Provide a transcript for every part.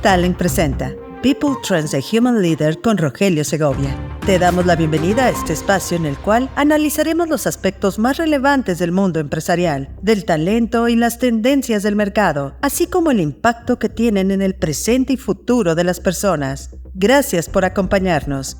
Talent presenta People Trends a Human Leader con Rogelio Segovia. Te damos la bienvenida a este espacio en el cual analizaremos los aspectos más relevantes del mundo empresarial, del talento y las tendencias del mercado, así como el impacto que tienen en el presente y futuro de las personas. Gracias por acompañarnos.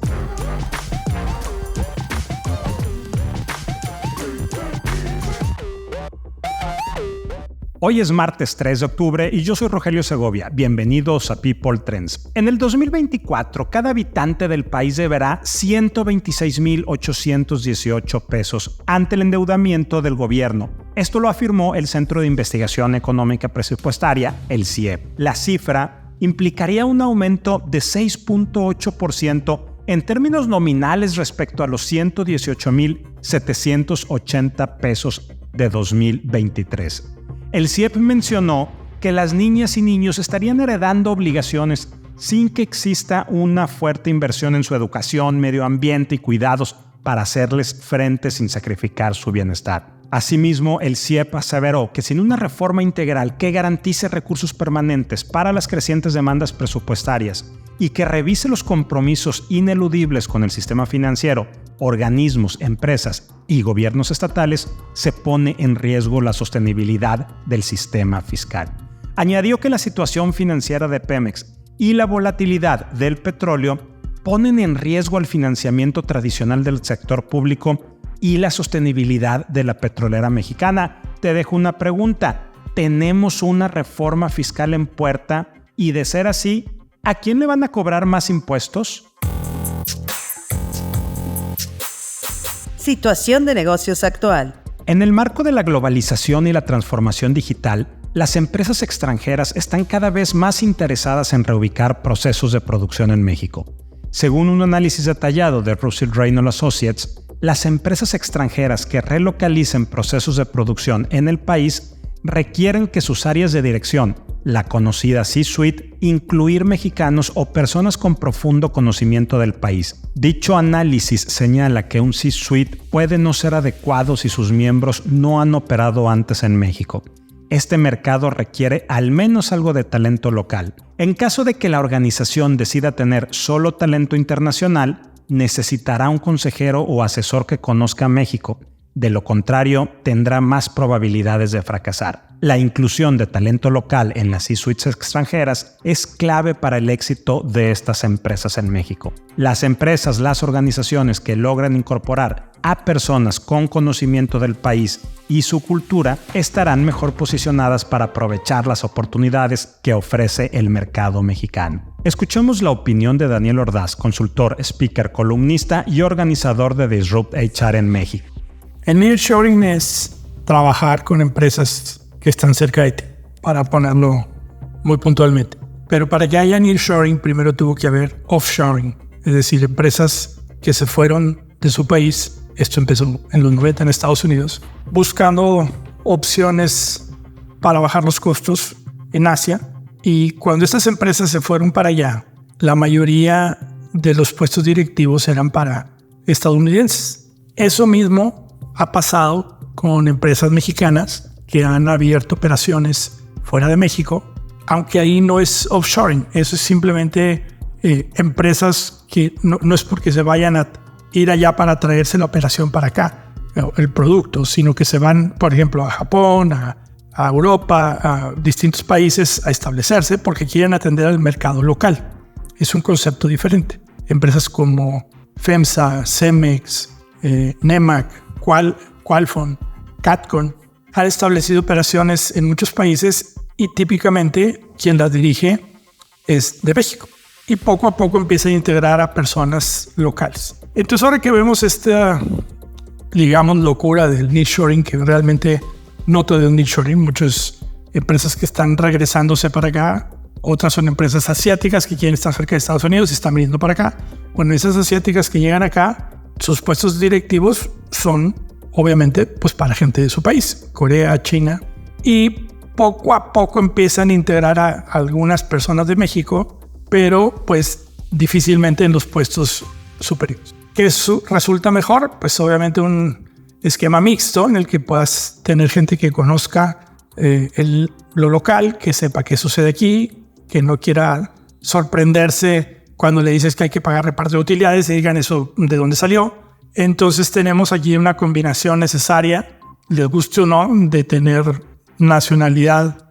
Hoy es martes 3 de octubre y yo soy Rogelio Segovia. Bienvenidos a People Trends. En el 2024, cada habitante del país deberá 126,818 pesos ante el endeudamiento del gobierno. Esto lo afirmó el Centro de Investigación Económica Presupuestaria, el CIEP. La cifra implicaría un aumento de 6.8% en términos nominales respecto a los 118,780 pesos de 2023. El CIEP mencionó que las niñas y niños estarían heredando obligaciones sin que exista una fuerte inversión en su educación, medio ambiente y cuidados para hacerles frente sin sacrificar su bienestar. Asimismo, el CIEP aseveró que sin una reforma integral que garantice recursos permanentes para las crecientes demandas presupuestarias y que revise los compromisos ineludibles con el sistema financiero, organismos, empresas y gobiernos estatales, se pone en riesgo la sostenibilidad del sistema fiscal. Añadió que la situación financiera de Pemex y la volatilidad del petróleo ponen en riesgo el financiamiento tradicional del sector público y la sostenibilidad de la petrolera mexicana. Te dejo una pregunta. ¿Tenemos una reforma fiscal en puerta? Y de ser así, ¿a quién le van a cobrar más impuestos? Situación de negocios actual. En el marco de la globalización y la transformación digital, las empresas extranjeras están cada vez más interesadas en reubicar procesos de producción en México. Según un análisis detallado de Russell Reynolds Associates, las empresas extranjeras que relocalicen procesos de producción en el país requieren que sus áreas de dirección, la conocida C-Suite, incluir mexicanos o personas con profundo conocimiento del país. Dicho análisis señala que un C-Suite puede no ser adecuado si sus miembros no han operado antes en México. Este mercado requiere al menos algo de talento local. En caso de que la organización decida tener solo talento internacional, necesitará un consejero o asesor que conozca México. De lo contrario, tendrá más probabilidades de fracasar. La inclusión de talento local en las C-Suites extranjeras es clave para el éxito de estas empresas en México. Las empresas, las organizaciones que logran incorporar a personas con conocimiento del país y su cultura estarán mejor posicionadas para aprovechar las oportunidades que ofrece el mercado mexicano. Escuchemos la opinión de Daniel Ordaz, consultor, speaker, columnista y organizador de Disrupt HR en México. El nearshoring es trabajar con empresas que están cerca de ti, para ponerlo muy puntualmente. Pero para que haya nearshoring, primero tuvo que haber offshoring, es decir, empresas que se fueron de su país. Esto empezó en los 90 en Estados Unidos, buscando opciones para bajar los costos en Asia. Y cuando estas empresas se fueron para allá, la mayoría de los puestos directivos eran para estadounidenses. Eso mismo ha pasado con empresas mexicanas que han abierto operaciones fuera de México, aunque ahí no es offshoring, eso es simplemente empresas que no es porque se vayan a ir allá para traerse la operación para acá, el producto, sino que se van, por ejemplo, a Japón, a Europa, a distintos países a establecerse porque quieren atender al mercado local. Es un concepto diferente. Empresas como FEMSA, Cemex, Nemac, Qualfon, Catcon han establecido operaciones en muchos países y típicamente quien las dirige es de México. Y poco a poco empieza a integrar a personas locales. Entonces ahora que vemos esta, digamos, locura del nearshoring, que realmente no todo es nearshoring, muchas empresas que están regresándose para acá, otras son empresas asiáticas que quieren estar cerca de Estados Unidos y están viniendo para acá. Bueno, esas asiáticas que llegan acá, sus puestos directivos son obviamente pues para gente de su país, Corea, China, y poco a poco empiezan a integrar a algunas personas de México, pero pues difícilmente en los puestos superiores. ¿Qué resulta mejor? Pues obviamente un esquema mixto en el que puedas tener gente que conozca lo local, que sepa qué sucede aquí, que no quiera sorprenderse cuando le dices que hay que pagar reparto de utilidades y digan eso de dónde salió. Entonces tenemos allí una combinación necesaria, les guste o no, de tener nacionalidad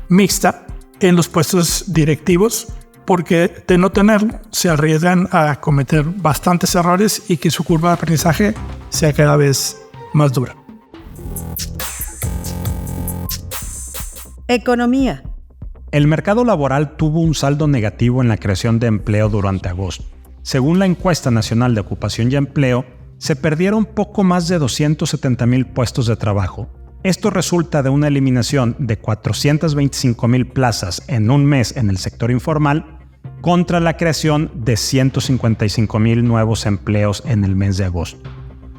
mixta en los puestos directivos, porque de no tenerlo se arriesgan a cometer bastantes errores y que su curva de aprendizaje sea cada vez más dura. Economía. El mercado laboral tuvo un saldo negativo en la creación de empleo durante agosto. Según la Encuesta Nacional de Ocupación y Empleo, se perdieron poco más de 270,000 puestos de trabajo. Esto resulta de una eliminación de 425,000 plazas en un mes en el sector informal contra la creación de 155,000 nuevos empleos en el mes de agosto.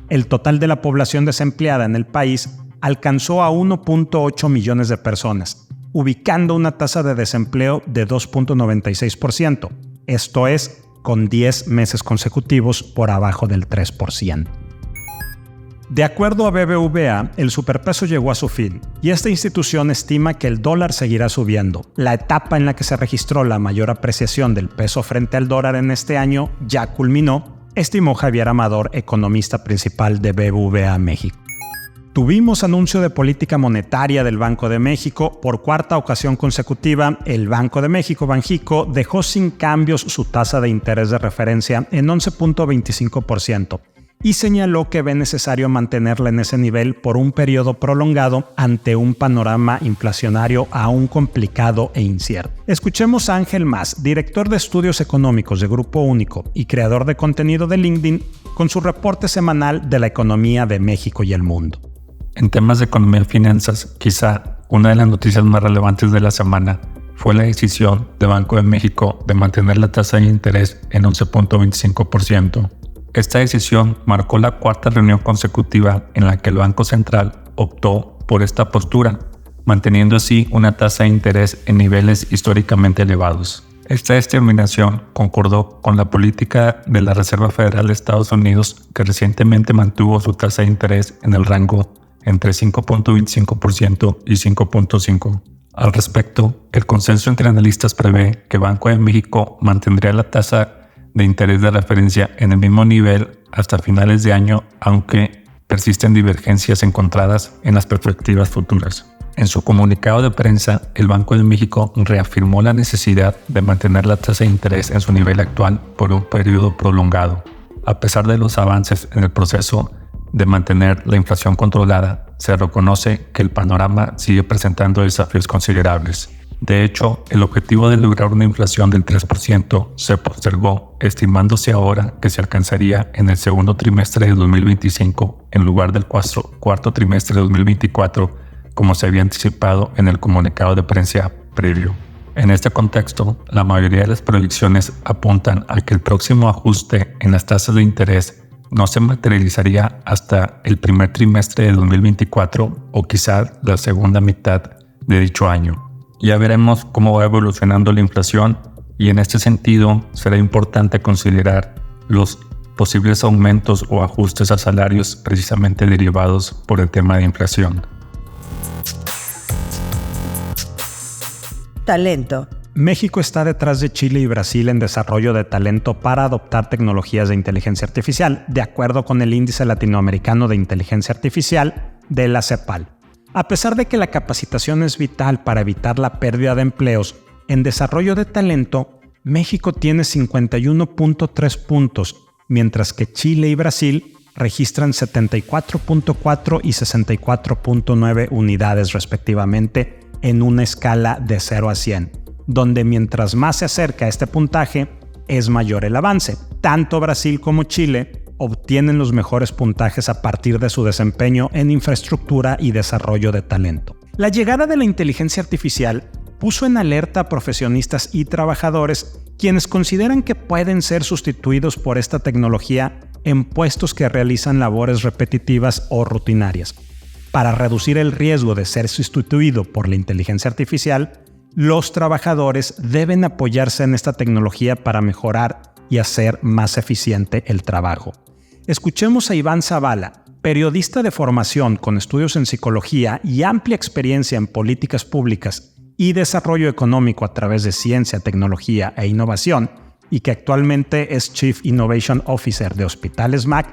El total de la población desempleada en el país alcanzó a 1.8 millones de personas, ubicando una tasa de desempleo de 2.96%, esto es, con 10 meses consecutivos por abajo del 3%. De acuerdo a BBVA, el superpeso llegó a su fin y esta institución estima que el dólar seguirá subiendo. La etapa en la que se registró la mayor apreciación del peso frente al dólar en este año ya culminó, estimó Javier Amador, economista principal de BBVA México. Tuvimos anuncio de política monetaria del Banco de México. Por cuarta ocasión consecutiva, el Banco de México, Banjico, dejó sin cambios su tasa de interés de referencia en 11.25%. Y señaló que ve necesario mantenerla en ese nivel por un periodo prolongado ante un panorama inflacionario aún complicado e incierto. Escuchemos a Ángel Mas, director de estudios económicos de Grupo Único y creador de contenido de LinkedIn, con su reporte semanal de la economía de México y el mundo. En temas de economía y finanzas, quizá una de las noticias más relevantes de la semana fue la decisión del Banco de México de mantener la tasa de interés en 11.25%. Esta decisión marcó la cuarta reunión consecutiva en la que el Banco Central optó por esta postura, manteniendo así una tasa de interés en niveles históricamente elevados. Esta determinación concordó con la política de la Reserva Federal de Estados Unidos, que recientemente mantuvo su tasa de interés en el rango entre 5.25% y 5.5%. Al respecto, el consenso entre analistas prevé que Banco de México mantendría la tasa de interés de referencia en el mismo nivel hasta finales de año, aunque persisten divergencias encontradas en las perspectivas futuras. En su comunicado de prensa, el Banco de México reafirmó la necesidad de mantener la tasa de interés en su nivel actual por un periodo prolongado. A pesar de los avances en el proceso de mantener la inflación controlada, se reconoce que el panorama sigue presentando desafíos considerables. De hecho, el objetivo de lograr una inflación del 3% se postergó, estimándose ahora que se alcanzaría en el segundo trimestre de 2025 en lugar del cuarto trimestre de 2024, como se había anticipado en el comunicado de prensa previo. En este contexto, la mayoría de las proyecciones apuntan a que el próximo ajuste en las tasas de interés no se materializaría hasta el primer trimestre de 2024 o quizá la segunda mitad de dicho año. Ya veremos cómo va evolucionando la inflación y en este sentido será importante considerar los posibles aumentos o ajustes a salarios precisamente derivados por el tema de inflación. Talento. México está detrás de Chile y Brasil en desarrollo de talento para adoptar tecnologías de inteligencia artificial, de acuerdo con el Índice Latinoamericano de Inteligencia Artificial de la CEPAL. A pesar de que la capacitación es vital para evitar la pérdida de empleos, en desarrollo de talento, México tiene 51.3 puntos, mientras que Chile y Brasil registran 74.4 y 64.9 unidades respectivamente en una escala de 0 a 100, donde mientras más se acerca a este puntaje, es mayor el avance. Tanto Brasil como Chile obtienen los mejores puntajes a partir de su desempeño en infraestructura y desarrollo de talento. La llegada de la inteligencia artificial puso en alerta a profesionistas y trabajadores quienes consideran que pueden ser sustituidos por esta tecnología en puestos que realizan labores repetitivas o rutinarias. Para reducir el riesgo de ser sustituido por la inteligencia artificial, los trabajadores deben apoyarse en esta tecnología para mejorar y hacer más eficiente el trabajo. Escuchemos a Iván Zavala, periodista de formación con estudios en psicología y amplia experiencia en políticas públicas y desarrollo económico a través de ciencia, tecnología e innovación, y que actualmente es Chief Innovation Officer de Hospitales MAC,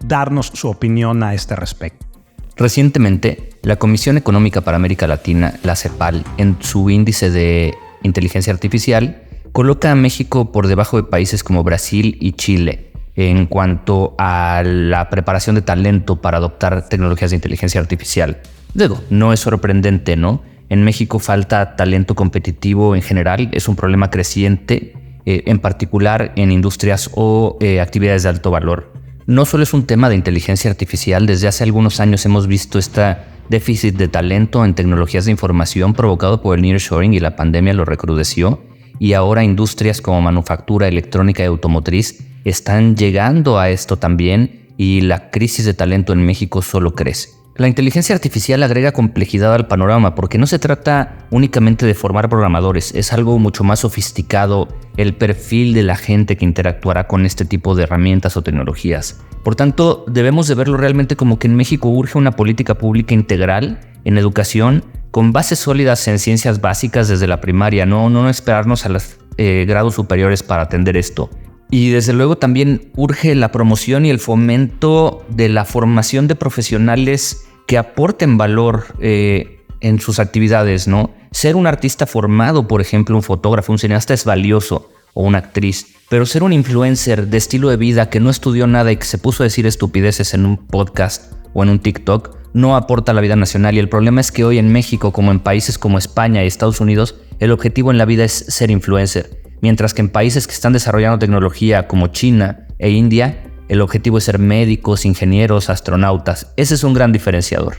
darnos su opinión a este respecto. Recientemente, la Comisión Económica para América Latina, la CEPAL, en su índice de inteligencia artificial, coloca a México por debajo de países como Brasil y Chile en cuanto a la preparación de talento para adoptar tecnologías de inteligencia artificial. Luego, no es sorprendente, ¿no? En México falta talento competitivo en general, es un problema creciente, en particular en industrias o actividades de alto valor. No solo es un tema de inteligencia artificial, desde hace algunos años hemos visto este déficit de talento en tecnologías de información provocado por el nearshoring y la pandemia lo recrudeció, y ahora industrias como manufactura, electrónica y automotriz están llegando a esto también, y la crisis de talento en México solo crece. La inteligencia artificial agrega complejidad al panorama porque no se trata únicamente de formar programadores, es algo mucho más sofisticado el perfil de la gente que interactuará con este tipo de herramientas o tecnologías. Por tanto, debemos de verlo realmente como que en México urge una política pública integral en educación con bases sólidas en ciencias básicas desde la primaria, no esperarnos a los grados superiores para atender esto. Y desde luego también urge la promoción y el fomento de la formación de profesionales que aporten valor en sus actividades, ¿no? Ser un artista formado, por ejemplo, un fotógrafo, un cineasta es valioso, o una actriz, pero ser un influencer de estilo de vida que no estudió nada y que se puso a decir estupideces en un podcast o en un TikTok no aporta a la vida nacional. Y el problema es que hoy en México, como en países como España y Estados Unidos, el objetivo en la vida es ser influencer. Mientras que en países que están desarrollando tecnología como China e India, el objetivo es ser médicos, ingenieros, astronautas. Ese es un gran diferenciador.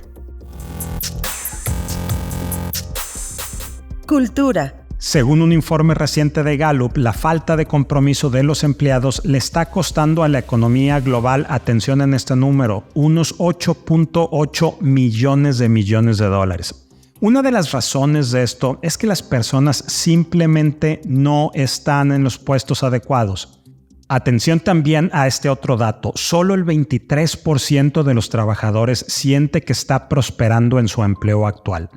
Cultura. Según un informe reciente de Gallup, la falta de compromiso de los empleados le está costando a la economía global, atención en este número, unos 8.8 millones de dólares. Una de las razones de esto es que las personas simplemente no están en los puestos adecuados. Atención también a este otro dato, solo el 23% de los trabajadores siente que está prosperando en su empleo actual.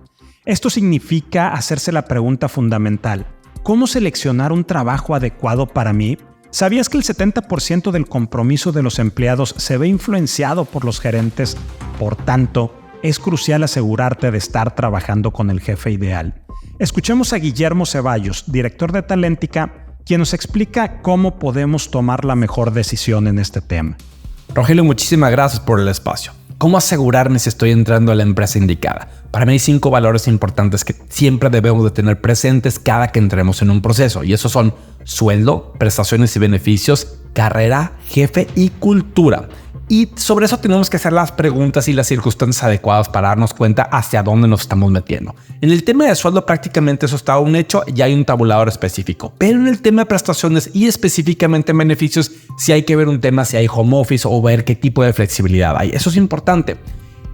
Esto significa hacerse la pregunta fundamental, ¿cómo seleccionar un trabajo adecuado para mí? ¿Sabías que el 70% del compromiso de los empleados se ve influenciado por los gerentes? Por tanto, es crucial asegurarte de estar trabajando con el jefe ideal. Escuchemos a Guillermo Ceballos, director de Talentica, quien nos explica cómo podemos tomar la mejor decisión en este tema. Rogelio, muchísimas gracias por el espacio. ¿Cómo asegurarme si estoy entrando a la empresa indicada? Para mí hay 5 valores importantes que siempre debemos de tener presentes cada que entremos en un proceso, y esos son sueldo, prestaciones y beneficios, carrera, jefe y cultura. Y sobre eso tenemos que hacer las preguntas y las circunstancias adecuadas para darnos cuenta hacia dónde nos estamos metiendo. En el tema de sueldo prácticamente eso está un hecho, ya hay un tabulador específico. Pero en el tema de prestaciones y específicamente en beneficios, sí hay que ver un tema si hay home office o ver qué tipo de flexibilidad hay. Eso es importante.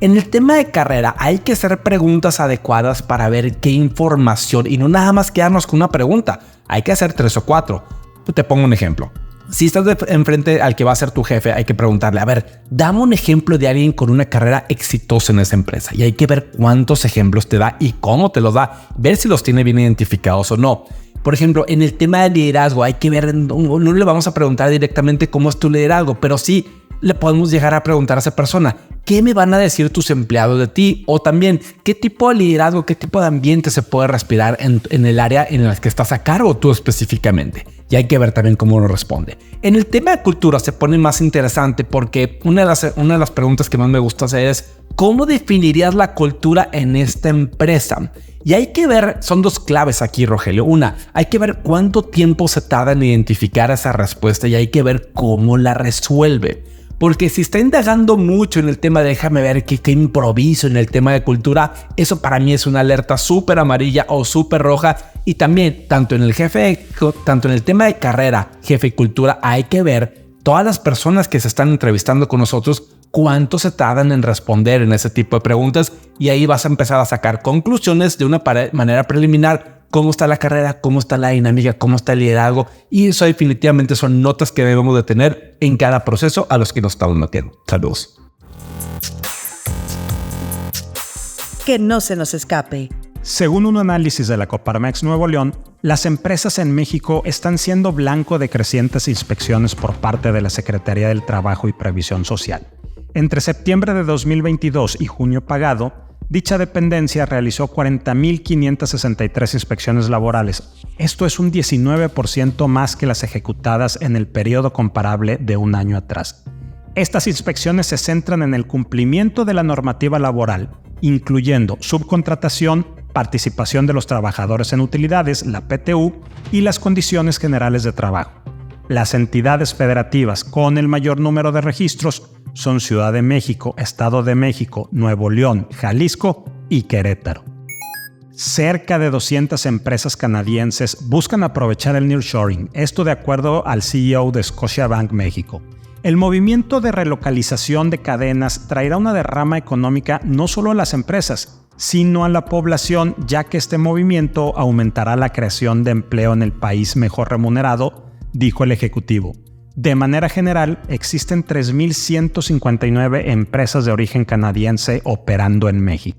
En el tema de carrera hay que hacer preguntas adecuadas para ver qué información y no nada más quedarnos con una pregunta. Hay que hacer 3 o 4. Te pongo un ejemplo. Si estás enfrente al que va a ser tu jefe, hay que preguntarle, a ver, dame un ejemplo de alguien con una carrera exitosa en esa empresa. Y hay que ver cuántos ejemplos te da y cómo te los da, ver si los tiene bien identificados o no. Por ejemplo, en el tema de liderazgo hay que ver, no le vamos a preguntar directamente cómo es tu liderazgo, pero sí le podemos llegar a preguntar a esa persona, ¿qué me van a decir tus empleados de ti? O también, ¿qué tipo de liderazgo, qué tipo de ambiente se puede respirar en el área en la que estás a cargo tú específicamente? Y hay que ver también cómo uno responde. En el tema de cultura se pone más interesante porque una de las preguntas que más me gusta hacer es, ¿cómo definirías la cultura en esta empresa? Y hay que ver, son 2 claves aquí, Rogelio. Una, hay que ver cuánto tiempo se tarda en identificar esa respuesta y hay que ver cómo la resuelve. Porque si está indagando mucho en el tema de déjame ver qué improviso en el tema de cultura, eso para mí es una alerta súper amarilla o súper roja. Y también, tanto en el tema de carrera, jefe y cultura, hay que ver todas las personas que se están entrevistando con nosotros, cuánto se tardan en responder en ese tipo de preguntas. Y ahí vas a empezar a sacar conclusiones de una manera preliminar. Cómo está la carrera, cómo está la dinámica, cómo está el liderazgo. Y eso definitivamente son notas que debemos de tener en cada proceso a los que nos estamos metiendo. Saludos. Que no se nos escape. Según un análisis de la Coparmex Nuevo León, las empresas en México están siendo blanco de crecientes inspecciones por parte de la Secretaría del Trabajo y Previsión Social. Entre septiembre de 2022 y junio pagado, dicha dependencia realizó 40.563 inspecciones laborales. Esto es un 19% más que las ejecutadas en el periodo comparable de un año atrás. Estas inspecciones se centran en el cumplimiento de la normativa laboral, incluyendo subcontratación, participación de los trabajadores en utilidades, la PTU, y las condiciones generales de trabajo. Las entidades federativas con el mayor número de registros son Ciudad de México, Estado de México, Nuevo León, Jalisco y Querétaro. Cerca de 200 empresas canadienses buscan aprovechar el nearshoring, esto de acuerdo al CEO de Scotiabank México. El movimiento de relocalización de cadenas traerá una derrama económica no solo a las empresas, sino a la población, ya que este movimiento aumentará la creación de empleo en el país mejor remunerado, dijo el ejecutivo. De manera general, existen 3.159 empresas de origen canadiense operando en México.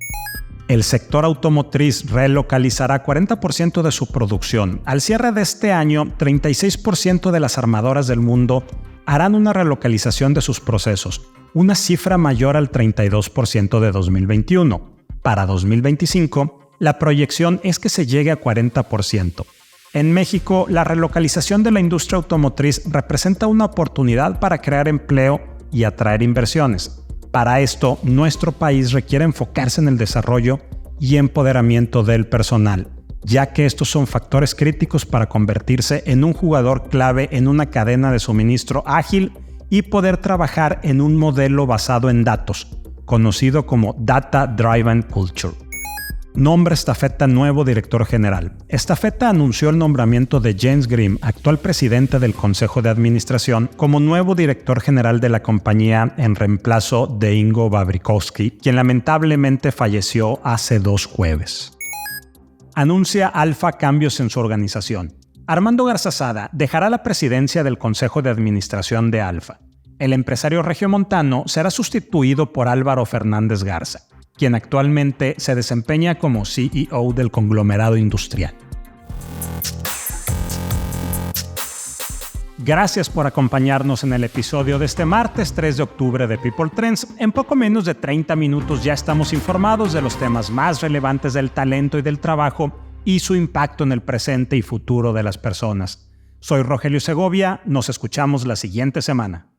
El sector automotriz relocalizará 40% de su producción. Al cierre de este año, 36% de las armadoras del mundo harán una relocalización de sus procesos, una cifra mayor al 32% de 2021. Para 2025, la proyección es que se llegue a 40%. En México, la relocalización de la industria automotriz representa una oportunidad para crear empleo y atraer inversiones. Para esto, nuestro país requiere enfocarse en el desarrollo y empoderamiento del personal, ya que estos son factores críticos para convertirse en un jugador clave en una cadena de suministro ágil y poder trabajar en un modelo basado en datos, conocido como Data Driven Culture. Nombra Estafeta nuevo director general. Estafeta anunció el nombramiento de James Grimm, actual presidente del Consejo de Administración, como nuevo director general de la compañía en reemplazo de Ingo Babrikowski, quien lamentablemente falleció hace 2 jueves. Anuncia Alfa cambios en su organización. Armando Garzazada dejará la presidencia del Consejo de Administración de Alfa. El empresario regiomontano será sustituido por Álvaro Fernández Garza, quien actualmente se desempeña como CEO del conglomerado industrial. Gracias por acompañarnos en el episodio de este martes 3 de octubre de People Trends. En poco menos de 30 minutos ya estamos informados de los temas más relevantes del talento y del trabajo y su impacto en el presente y futuro de las personas. Soy Rogelio Segovia, nos escuchamos la siguiente semana.